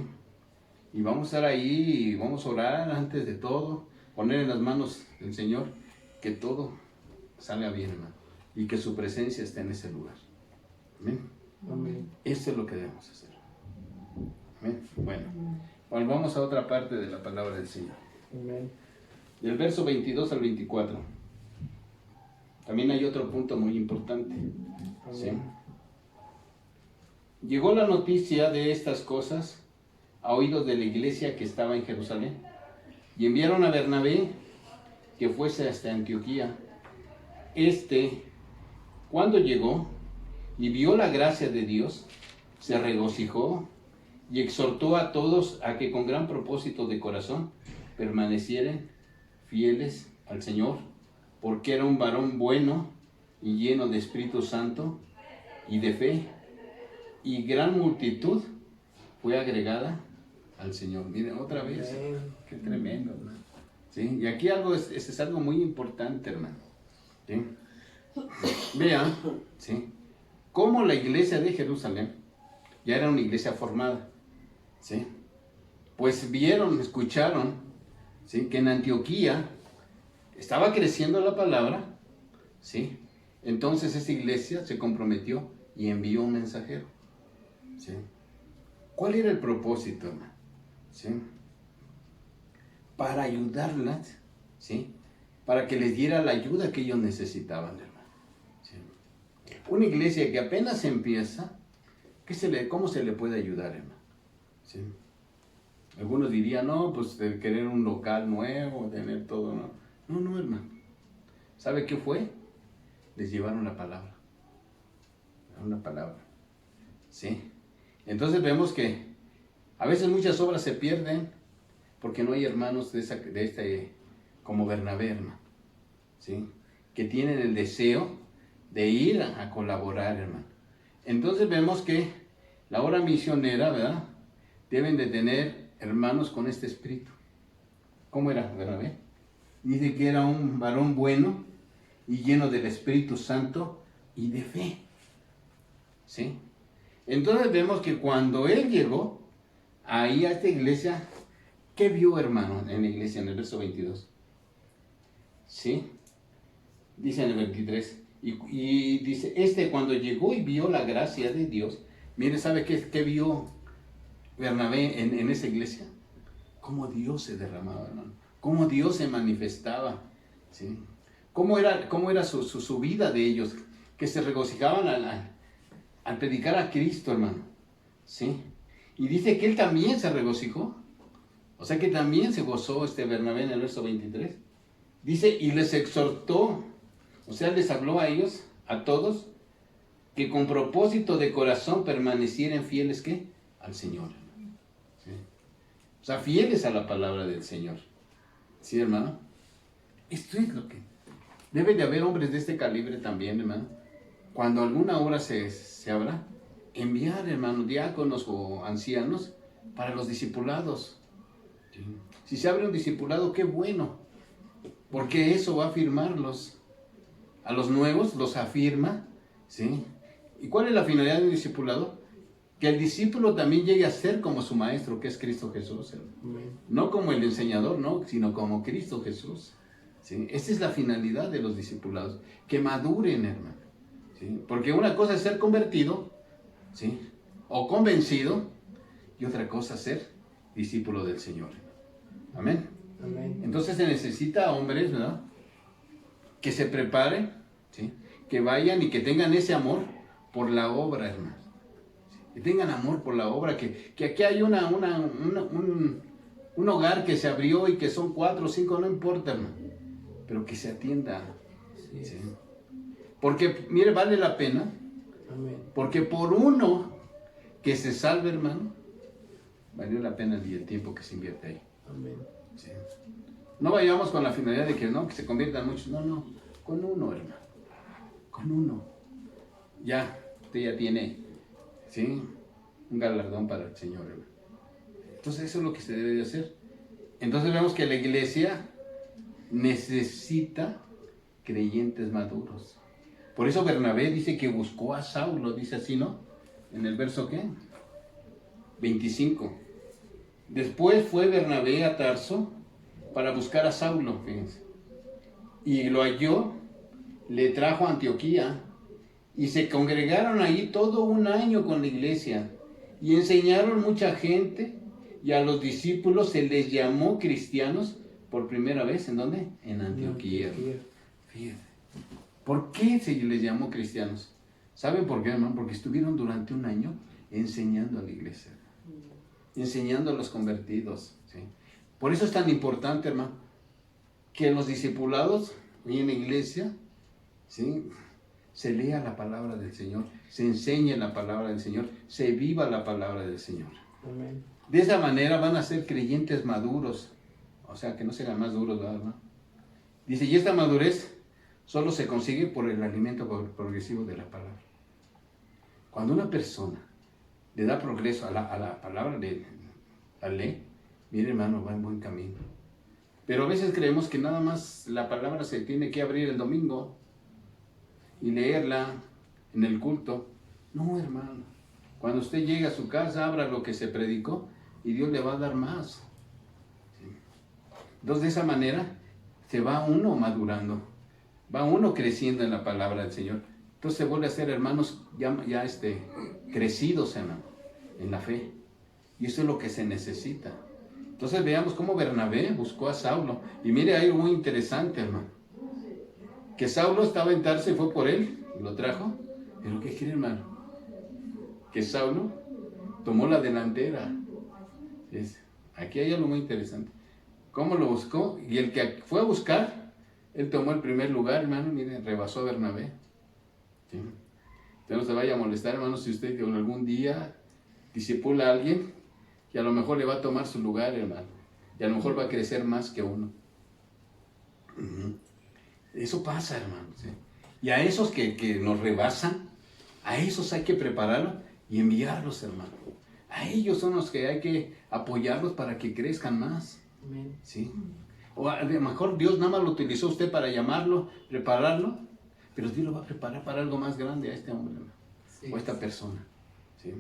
Y vamos a estar ahí y vamos a orar antes de todo, poner en las manos del Señor que todo salga bien, hermano, y que su presencia esté en ese lugar. Amén. Amén. Eso es lo que debemos hacer. Amén. Bueno, vamos a otra parte de la palabra del Señor. Amén. Del verso 22 al 24. También hay otro punto muy importante. ¿Sí? Llegó la noticia de estas cosas a oídos de la iglesia que estaba en Jerusalén, y enviaron a Bernabé que fuese hasta Antioquía. Cuando llegó y vio la gracia de Dios, se regocijó y exhortó a todos a que con gran propósito de corazón permanecieran fieles al Señor, porque era un varón bueno y lleno de Espíritu Santo y de fe, y gran multitud fue agregada al Señor. Miren, otra vez, qué tremendo, hermano. ¿Sí? Y aquí es algo muy importante, hermano. ¿Sí? Vean, ¿sí?, cómo la iglesia de Jerusalén ya era una iglesia formada. ¿Sí? Pues escucharon, ¿sí?, que en Antioquía estaba creciendo la palabra. ¿Sí? Entonces esa iglesia se comprometió y envió un mensajero. ¿Sí? ¿Cuál era el propósito, hermano? ¿Sí? Para ayudarlas, ¿sí?, para que les diera la ayuda que ellos necesitaban, hermano. ¿Sí? Una iglesia que apenas empieza, ¿cómo se le puede ayudar, hermano? ¿Sí? Algunos dirían, no, pues de querer un local nuevo, tener todo, ¿no? No, hermano. ¿Sabe qué fue? Les llevaron la palabra. Una palabra. ¿Sí? Entonces vemos que a veces muchas obras se pierden porque no hay hermanos como Bernabé, hermano, ¿sí?, que tienen el deseo de ir a colaborar, hermano. Entonces vemos que la obra misionera, ¿verdad?, deben de tener hermanos con este espíritu. ¿Cómo era Bernabé? Dice que era un varón bueno y lleno del Espíritu Santo y de fe. ¿Sí? Entonces vemos que cuando él llegó ahí a esta iglesia, ¿qué vio, hermano, en la iglesia, en el verso 22? ¿Sí? Dice en el 23, y dice, cuando llegó y vio la gracia de Dios, mire, ¿sabe qué vio Bernabé en esa iglesia? Cómo Dios se derramaba, hermano, cómo Dios se manifestaba, ¿sí? Cómo era su vida de ellos, que se regocijaban al predicar a Cristo, hermano, ¿sí? Y dice que él también se regocijó, o sea que también se gozó Bernabé en el verso 23. Dice, y les exhortó, o sea, les habló a ellos, a todos, que con propósito de corazón permanecieran fieles, ¿qué? Al Señor. ¿Sí? O sea, fieles a la palabra del Señor. ¿Sí, hermano? Esto es lo que... Debe de haber hombres de este calibre también, hermano. Cuando alguna obra se abra, enviar, hermano, diáconos o ancianos para los discipulados. ¿Sí? Si se abre un discipulado, qué bueno. Porque eso va a afirmarlos. A los nuevos los afirma, ¿sí? ¿Y cuál es la finalidad de un discipulado? Que el discípulo también llegue a ser como su maestro, que es Cristo Jesús. No como el enseñador, no, sino como Cristo Jesús. ¿Sí? Esa es la finalidad de los discipulados, que maduren, hermano. ¿Sí? Porque una cosa es ser convertido, ¿sí? O convencido, y otra cosa es ser discípulo del Señor. Amén. Amén. Entonces se necesita hombres, ¿verdad?, que se preparen, ¿sí?, que vayan y que tengan ese amor por la obra, hermano. Que tengan amor por la obra, que aquí hay un hogar que se abrió y que son 4 o 5, no importa, hermano, pero que se atienda. ¿Sí? Porque, mire, vale la pena. Amén. Porque por uno que se salve, hermano, valió la pena el tiempo que se invierte ahí. Amén. ¿Sí? No vayamos con la finalidad de que no, que se conviertan muchos. No, con uno, hermano. Con uno. Ya, usted ya tiene, ¿sí?, un galardón para el Señor, hermano. Entonces eso es lo que se debe de hacer. Entonces vemos que la iglesia necesita creyentes maduros. Por eso Bernabé dice que buscó a Saulo, dice así, ¿no? En el verso, ¿qué? 25. Después fue Bernabé a Tarso para buscar a Saulo, fíjense. Y lo halló, le trajo a Antioquía, y se congregaron ahí todo un año con la iglesia, y enseñaron mucha gente, y a los discípulos se les llamó cristianos por primera vez. ¿En dónde? En Antioquía. Fíjense. ¿Por qué se les llamó cristianos? ¿Saben por qué, hermano? Porque estuvieron durante un año enseñando a la iglesia, enseñando a los convertidos, ¿sí? Por eso es tan importante, hermano, que en los discipulados y en la iglesia, ¿sí?, se lea la palabra del Señor, se enseñe la palabra del Señor, se viva la palabra del Señor. Amén. De esa manera van a ser creyentes maduros, o sea, que no serán más duros, ¿verdad, hermano? Dice, y esta madurez solo se consigue por el alimento progresivo de la palabra. Cuando una persona le da progreso a la palabra de la ley, mire, hermano, va en buen camino. Pero a veces creemos que nada más la palabra se tiene que abrir el domingo y leerla en el culto. No, hermano. Cuando usted llegue a su casa, abra lo que se predicó y Dios le va a dar más. ¿Sí? Entonces, de esa manera se va uno madurando, va uno creciendo en la palabra del Señor. Entonces se vuelve a ser hermanos ya crecidos, hermano, en la fe. Y eso es lo que se necesita. Entonces veamos cómo Bernabé buscó a Saulo. Y mire, hay algo muy interesante, hermano. Que Saulo estaba en Tarso y fue por él, y lo trajo. Pero ¿qué quiere, hermano? Que Saulo tomó la delantera. ¿Ves? Aquí hay algo muy interesante. ¿Cómo lo buscó? Y el que fue a buscar, él tomó el primer lugar, hermano. Mire, rebasó a Bernabé. ¿Sí? Usted no se vaya a molestar, hermano, si usted algún día discipula a alguien que a lo mejor le va a tomar su lugar, hermano. Y a lo mejor va a crecer más que uno. Eso pasa, hermano. ¿Sí? Y a esos que nos rebasan, a esos hay que prepararlos y enviarlos, hermano. A ellos son los que hay que apoyarlos para que crezcan más. Amén. ¿Sí? O a lo mejor Dios nada más lo utilizó a usted para llamarlo, prepararlo, pero Dios lo va a preparar para algo más grande a este hombre, hermano, Sí. o a esta persona. ¿Sí?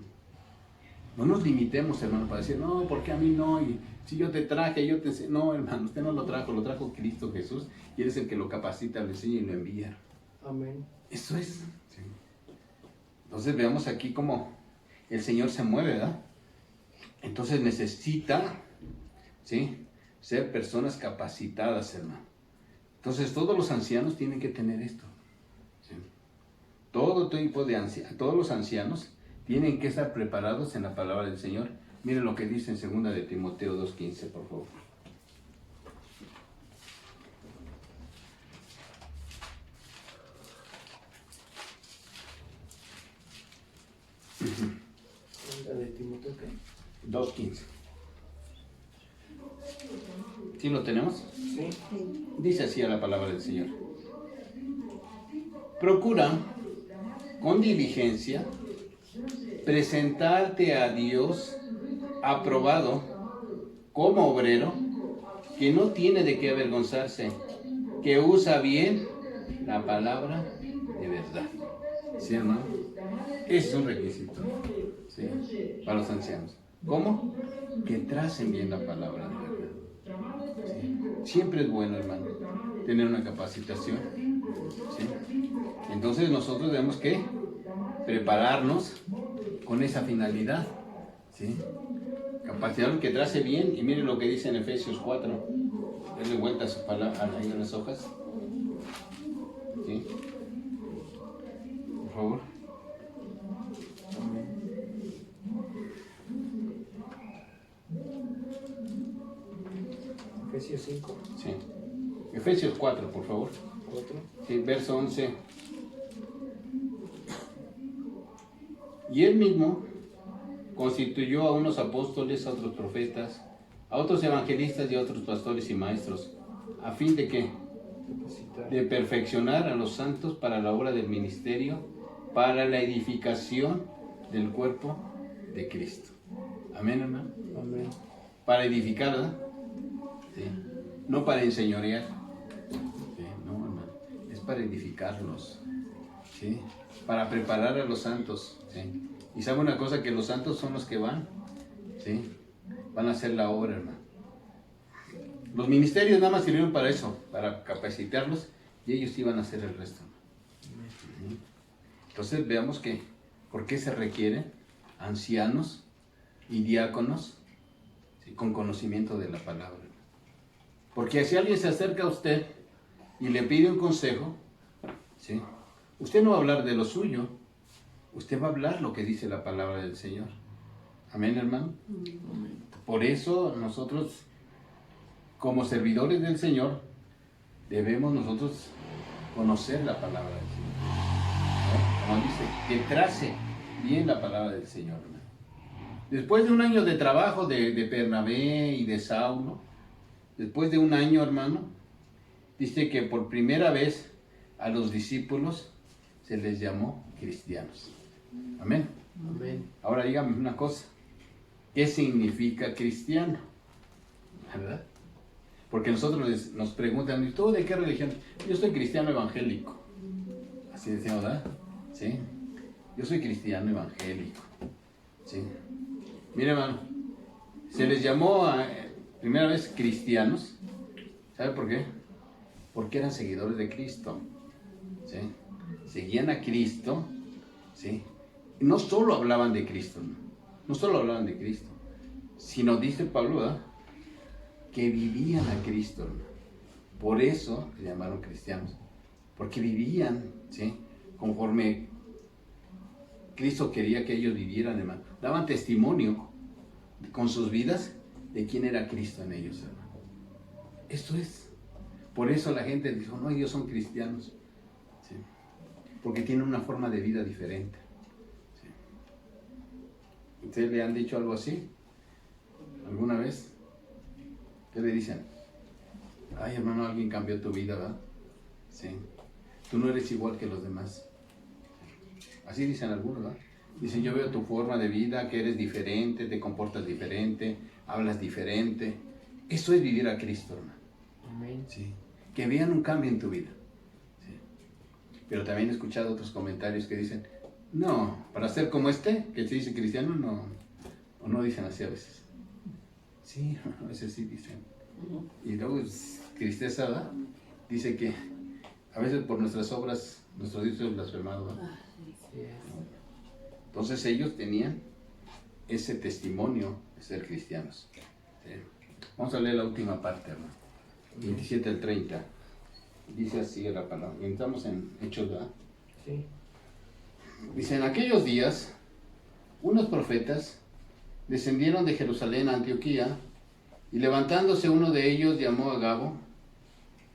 No nos limitemos, hermano, para decir, no, porque a mí no. Si yo te traje, yo te enseñé. No, hermano, usted no lo trajo Cristo Jesús y Él es el que lo capacita, lo enseña y lo envía. Amén. Eso es. Sí. Entonces veamos aquí cómo el Señor se mueve, ¿verdad? Entonces necesita, ¿sí?, ser personas capacitadas, hermano. Entonces todos los ancianos tienen que tener esto. ¿Sí? Todo tipo de todos los ancianos tienen que estar preparados en la palabra del Señor. Miren lo que dice en 2 de Timoteo 2:15, por favor. ¿La de Timoteo qué? 2:15. ¿Sí lo tenemos? Sí. Dice así a la palabra del Señor. Procura con diligencia presentarte a Dios aprobado como obrero que no tiene de qué avergonzarse, que usa bien la palabra de verdad. ¿Sí, hermano? Ese es un requisito, ¿sí?, para los ancianos. ¿Cómo? Que tracen bien la palabra de verdad. ¿Sí? Siempre es bueno, hermano, tener una capacitación. ¿Sí? Entonces nosotros tenemos que prepararnos con esa finalidad. ¿Sí? Capacitar que trace bien. Y miren lo que dice en Efesios 4. Denle vuelta a su palabra, ahí en las hojas. ¿Sí? Por favor. Efesios 5. Sí. Efesios 4, por favor. 4. Sí, verso 11. Y él mismo constituyó a unos apóstoles, a otros profetas, a otros evangelistas y a otros pastores y maestros, a fin de que de perfeccionar a los santos para la obra del ministerio, para la edificación del cuerpo de Cristo. Amén, hermano. Amén. Para edificar, ¿verdad? Sí. No para enseñorear. Sí, no, hermano. Es para edificarlos. ¿Sí? Para preparar a los santos. ¿Sí? Y sabe una cosa, que los santos son los que van. ¿Sí? Van a hacer la obra, hermano. Los ministerios nada más sirvieron para eso, para capacitarlos, y ellos iban a hacer el resto. ¿Sí? Entonces veamos que, ¿por qué se requieren ancianos y diáconos, ¿sí?, con conocimiento de la palabra? Porque si alguien se acerca a usted y le pide un consejo, ¿sí?, usted no va a hablar de lo suyo, usted va a hablar lo que dice la palabra del Señor. Amén, hermano. Amén. Por eso nosotros, como servidores del Señor, debemos nosotros conocer la palabra del Señor. ¿No? Como dice, que trace bien la palabra del Señor, hermano. Después de un año de trabajo de Bernabé y de Saulo, después de un año, hermano, dice que por primera vez a los discípulos se les llamó cristianos. Amén. Amén. Ahora dígame una cosa. ¿Qué significa cristiano? ¿Verdad? Porque nosotros nos preguntan, ¿y tú de qué religión? Yo soy cristiano evangélico. Así decimos, ¿verdad? ¿Sí? Yo soy cristiano evangélico. ¿Sí? Mire, hermano, se les llamó a primera vez cristianos. ¿Sabe por qué? Porque eran seguidores de Cristo. ¿Sí? Seguían a Cristo. ¿Sí? Y no solo hablaban de Cristo, no solo hablaban de Cristo, sino, dice Pablo, ¿verdad?, que vivían a Cristo, hermano. Por eso se llamaron cristianos, porque vivían, ¿sí?, conforme Cristo quería que ellos vivieran, hermano. Daban testimonio con sus vidas de quién era Cristo en ellos, hermano. Esto es. Por eso la gente dijo, no, ellos son cristianos, ¿sí?, porque tienen una forma de vida diferente. ¿Sí? ¿Ustedes le han dicho algo así alguna vez? ¿Qué le dicen? Ay, hermano, alguien cambió tu vida, ¿verdad? Sí. Tú no eres igual que los demás. Así dicen algunos, ¿verdad? Dicen, yo veo tu forma de vida, que eres diferente, te comportas diferente, hablas diferente. Eso es vivir a Cristo, hermano. Amén. Sí. Que vean un cambio en tu vida. Sí. Pero también he escuchado otros comentarios que dicen, no, para ser como este, que se dice cristiano, no, o no dicen así a veces. Sí, a veces sí dicen. Y luego es tristeza, ¿verdad? Dice que a veces por nuestras obras, nuestro Dios es blasfemado, ¿verdad? Así es. Entonces ellos tenían ese testimonio de ser cristianos. ¿Sí? Vamos a leer la última parte, hermano. 27 al 30. Dice así la palabra. Y entramos en Hechos, ¿verdad? Sí. Dice, en aquellos días, unos profetas descendieron de Jerusalén a Antioquía, y levantándose uno de ellos llamó a Gabo,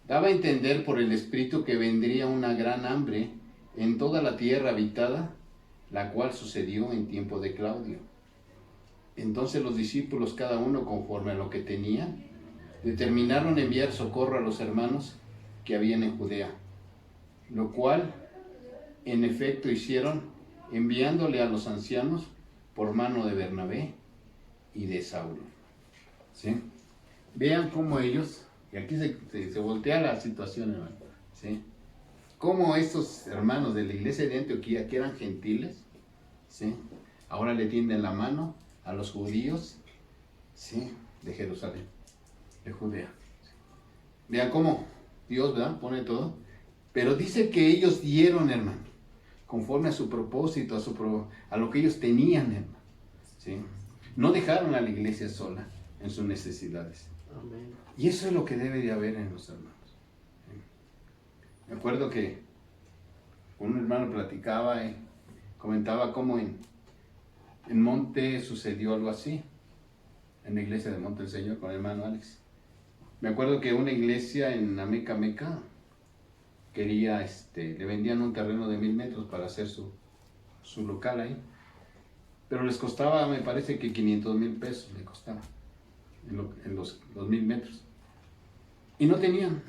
daba a entender por el Espíritu que vendría una gran hambre en toda la tierra habitada, la cual sucedió en tiempo de Claudio. Entonces los discípulos, cada uno conforme a lo que tenía, determinaron enviar socorro a los hermanos que habían en Judea, lo cual en efecto hicieron, enviándole a los ancianos por mano de Bernabé y de Saulo. ¿Sí? Vean cómo ellos, y aquí se voltea la situación, hermano, ¿sí? Cómo estos hermanos de la iglesia de Antioquía, que eran gentiles, ¿sí? Ahora le tienden la mano a los judíos, ¿sí? De Jerusalén, de Judea. Vean cómo Dios, ¿verdad? Pone todo. Pero dice que ellos dieron, hermano, conforme a su propósito, a lo que ellos tenían, hermano, ¿sí? No dejaron a la iglesia sola en sus necesidades. Amén. Y eso es lo que debe de haber en los hermanos. ¿Sí? Me acuerdo que un hermano platicaba y comentaba cómo en Monte sucedió algo así, en la iglesia de Monte del Señor con el hermano Alex. Me acuerdo que una iglesia en Ameca quería, le vendían un terreno de 1000 metros para hacer su local ahí, pero les costaba, me parece que 500,000 pesos le costaba en los 1000 metros, y no tenían.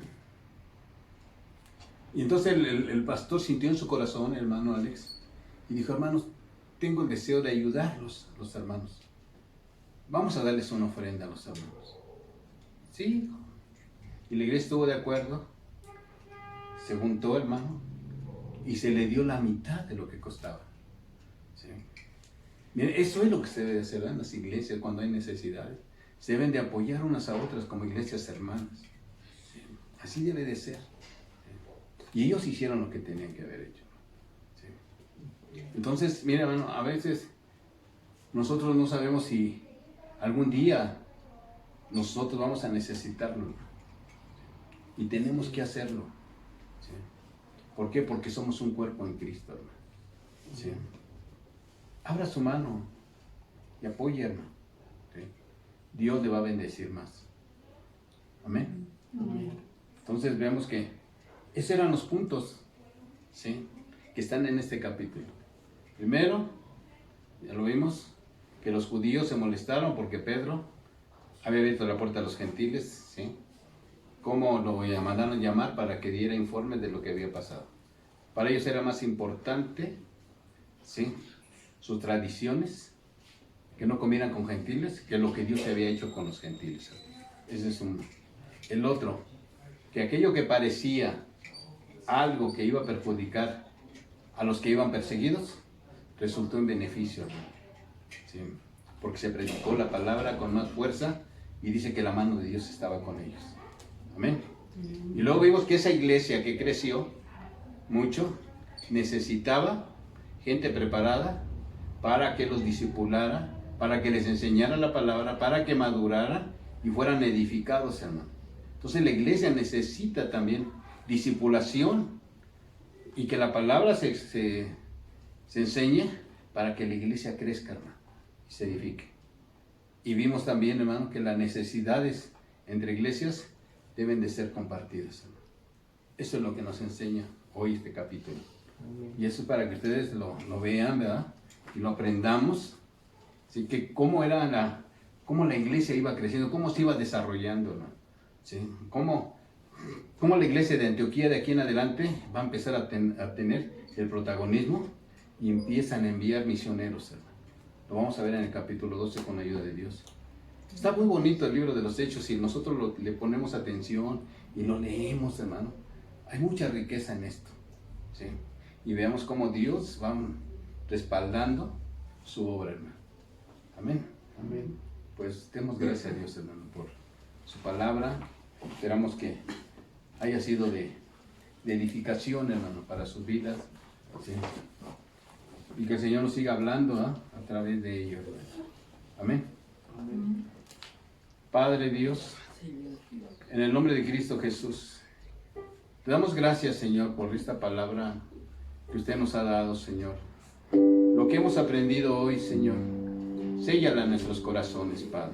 Y entonces el pastor sintió en su corazón, el hermano Alex, y dijo, hermanos, tengo el deseo de ayudarlos, los hermanos, vamos a darles una ofrenda a los hermanos. Sí, y la iglesia estuvo de acuerdo, se juntó, hermano, y se le dio la mitad de lo que costaba. ¿Sí? Miren, eso es lo que se debe de hacer en las iglesias cuando hay necesidades. Se deben de apoyar unas a otras como iglesias hermanas. ¿Sí? Así debe de ser. ¿Sí? Y ellos hicieron lo que tenían que haber hecho. ¿Sí? Entonces, mira, hermano, a veces nosotros no sabemos si algún día nosotros vamos a necesitarlo. Y tenemos que hacerlo. ¿Sí? ¿Por qué? Porque somos un cuerpo en Cristo, hermano. ¿Sí? Abra su mano y apoye, hermano. ¿Sí? Dios le va a bendecir más. Amén. Amén. Entonces vemos que esos eran los puntos, ¿sí?, que están en este capítulo. Primero, ya lo vimos, que los judíos se molestaron porque Pedro había abierto la puerta a los gentiles, ¿sí? Cómo lo mandaron llamar para que diera informes de lo que había pasado. Para ellos era más importante, ¿sí?, sus tradiciones, que no comieran con gentiles, que lo que Dios había hecho con los gentiles. Ese es uno. El otro, que aquello que parecía algo que iba a perjudicar a los que iban perseguidos, resultó en beneficio, ¿sí?, porque se predicó la palabra con más fuerza y dice que la mano de Dios estaba con ellos. Amén. Y luego vimos que esa iglesia que creció mucho necesitaba gente preparada para que los discipulara, para que les enseñara la palabra, para que madurara y fueran edificados, hermano. Entonces la iglesia necesita también discipulación y que la palabra se enseñe para que la iglesia crezca, hermano, y se edifique. Y vimos también, hermano, que las necesidades entre iglesias deben de ser compartidas, hermano. Eso es lo que nos enseña hoy este capítulo. Y eso es para que ustedes lo vean, ¿verdad? Y lo aprendamos. Así que cómo la iglesia iba creciendo, cómo se iba desarrollando, ¿no? ¿Sí? Cómo la iglesia de Antioquía de aquí en adelante va a empezar a tener el protagonismo y empiezan a enviar misioneros, hermano. Lo vamos a ver en el capítulo 12 con la ayuda de Dios. Está muy bonito el libro de los Hechos y nosotros le ponemos atención y lo leemos, hermano. Hay mucha riqueza en esto, ¿sí? Y veamos cómo Dios va respaldando su obra, hermano. Amén. Amén. Pues demos gracias a Dios, hermano, por su palabra. Esperamos que haya sido de edificación, hermano, para sus vidas. ¿Sí? Y que el Señor nos siga hablando a través de ellos. Amén. Amén. Padre Dios, en el nombre de Cristo Jesús, te damos gracias, Señor, por esta palabra que usted nos ha dado, Señor. Lo que hemos aprendido hoy, Señor, séllala en nuestros corazones, Padre.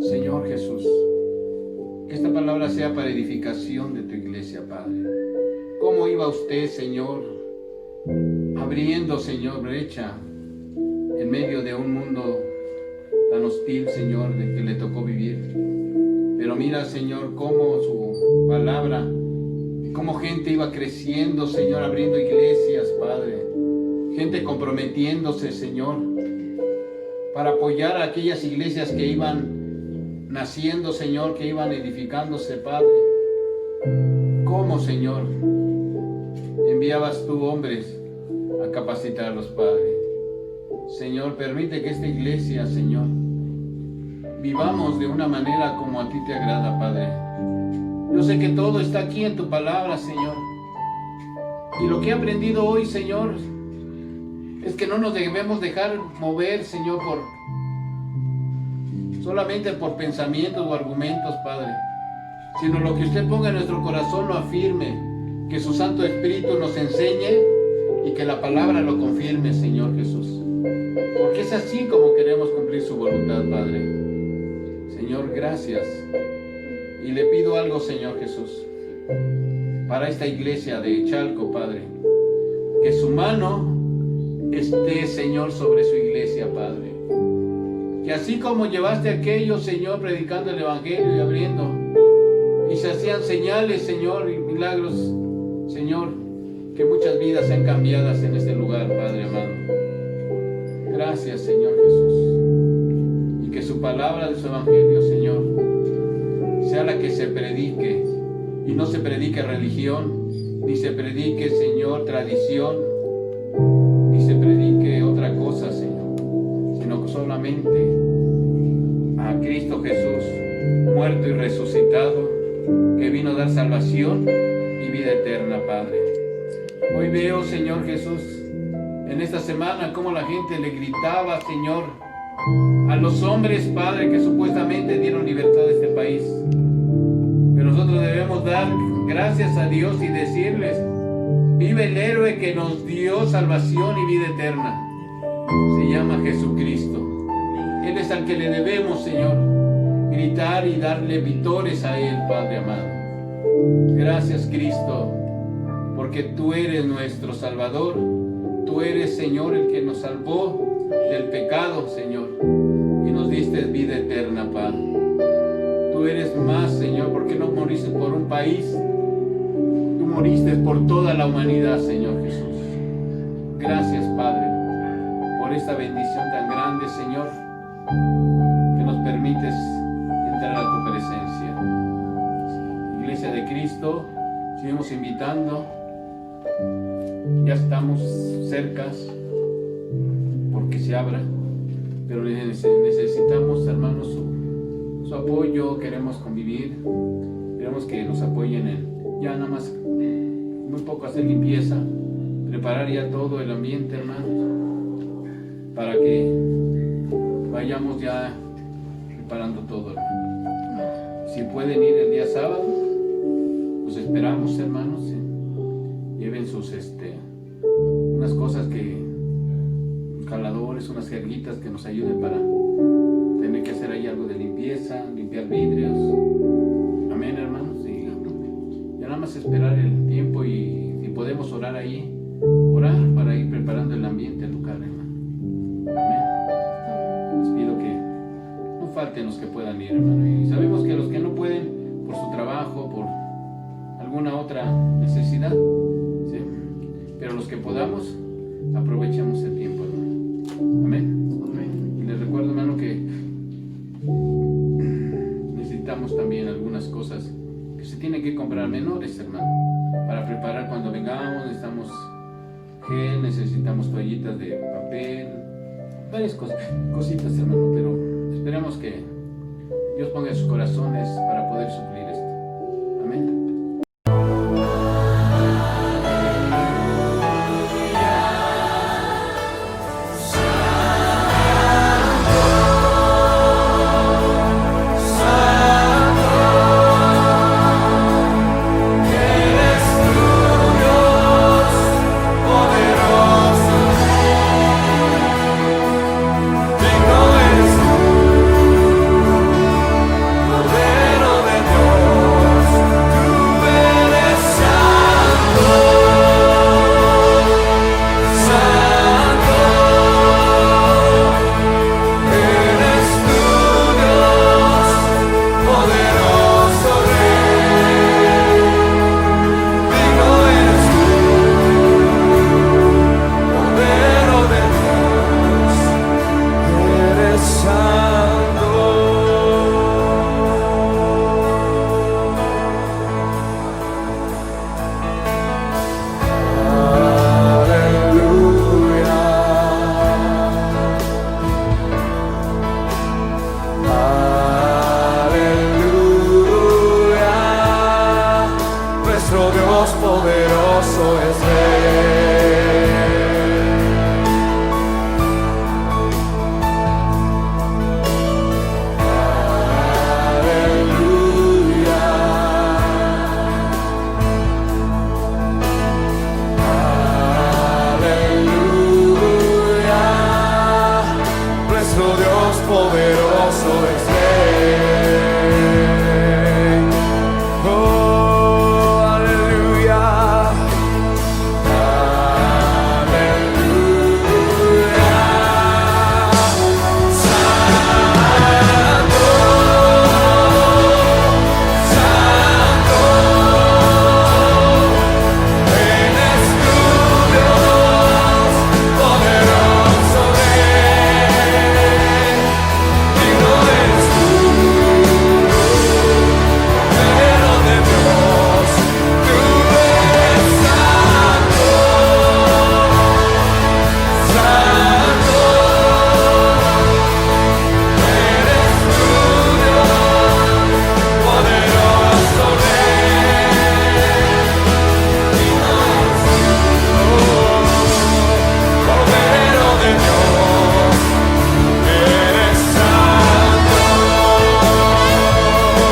Señor Jesús, que esta palabra sea para edificación de tu iglesia, Padre. ¿Cómo iba usted, Señor, abriendo, Señor, brecha en medio de un mundo tan hostil, Señor, de que le tocó vivir? Pero mira, Señor, cómo su palabra, cómo gente iba creciendo, Señor, abriendo iglesias, Padre. Gente comprometiéndose, Señor, para apoyar a aquellas iglesias que iban naciendo, Señor, que iban edificándose, Padre. ¿Cómo, Señor, enviabas tú hombres a capacitarlos, Padre? Señor, permite que esta iglesia, Señor, vivamos de una manera como a ti te agrada, Padre. Yo sé que todo está aquí en tu palabra, Señor. Y lo que he aprendido hoy, Señor, es que no nos debemos dejar mover, Señor, solamente por pensamientos o argumentos, Padre, sino lo que usted ponga en nuestro corazón lo afirme, que su Santo Espíritu nos enseñe y que la palabra lo confirme, Señor Jesús. Porque es así como queremos cumplir su voluntad, Padre. Señor, gracias. Y le pido algo, Señor Jesús, para esta iglesia de Chalco, Padre, que su mano esté, Señor, sobre su iglesia, Padre. Que así como llevaste a aquellos, Señor, predicando el Evangelio y abriendo, y se hacían señales, Señor, y milagros, Señor, que muchas vidas sean cambiadas en este lugar, Padre amado. Gracias, Señor Jesús. Y que su palabra de su Evangelio, Señor, sea la que se predique, y no se predique religión, ni se predique, Señor, tradición, ni se predique otra cosa, Señor, sino solamente a Cristo Jesús, muerto y resucitado, que vino a dar salvación y vida eterna, Padre. Hoy veo, Señor Jesús, en esta semana cómo la gente le gritaba, Señor, a los hombres, Padre, que supuestamente dieron libertad a este país. Pero nosotros debemos dar gracias a Dios y decirles: vive el héroe que nos dio salvación y vida eterna. Se llama Jesucristo. Él es al que le debemos, Señor, gritar y darle victorias a Él, Padre amado. Gracias, Cristo, porque tú eres nuestro Salvador. Tú eres, Señor, el que nos salvó del pecado, Señor, y nos diste vida eterna, Padre. Tú eres más, Señor, porque no moriste por un país. Tú moriste por toda la humanidad, Señor Jesús. Gracias, Padre, por esta bendición tan grande, Señor, que nos permites entrar a tu presencia. Iglesia de Cristo, seguimos invitando. Ya estamos cercas porque se abra, pero necesitamos, hermanos, su apoyo. Queremos convivir, queremos que nos apoyen en ya nada más muy poco hacer limpieza, preparar ya todo el ambiente, hermanos, para que vayamos ya preparando todo, hermano. Si pueden ir el día sábado, pues esperamos, hermanos, ¿sí? Lleven sus unas cosas caladores, unas jerguitas que nos ayuden para tener que hacer ahí algo de limpieza, limpiar vidrios. Amén, hermanos. Y ya nada más esperar el tiempo, y si podemos orar ahí, orar para ir preparando el ambiente, el lugar, hermano. Amén. Les pido que no falten los que puedan ir, hermano. Y sabemos que los que no pueden, por su trabajo, por alguna otra necesidad, ¿sí? Pero los que podamos, aprovechemos el tiempo, hermano. Amén. Amén. Y les recuerdo, hermano, que necesitamos también algunas cosas que se tienen que comprar menores, hermano, para preparar cuando vengamos. Necesitamos gel, necesitamos toallitas de papel, varias cositas, hermano, pero Esperemos que Dios ponga en sus corazones para poder suplir esto. Amén. Nuestro Dios poderoso es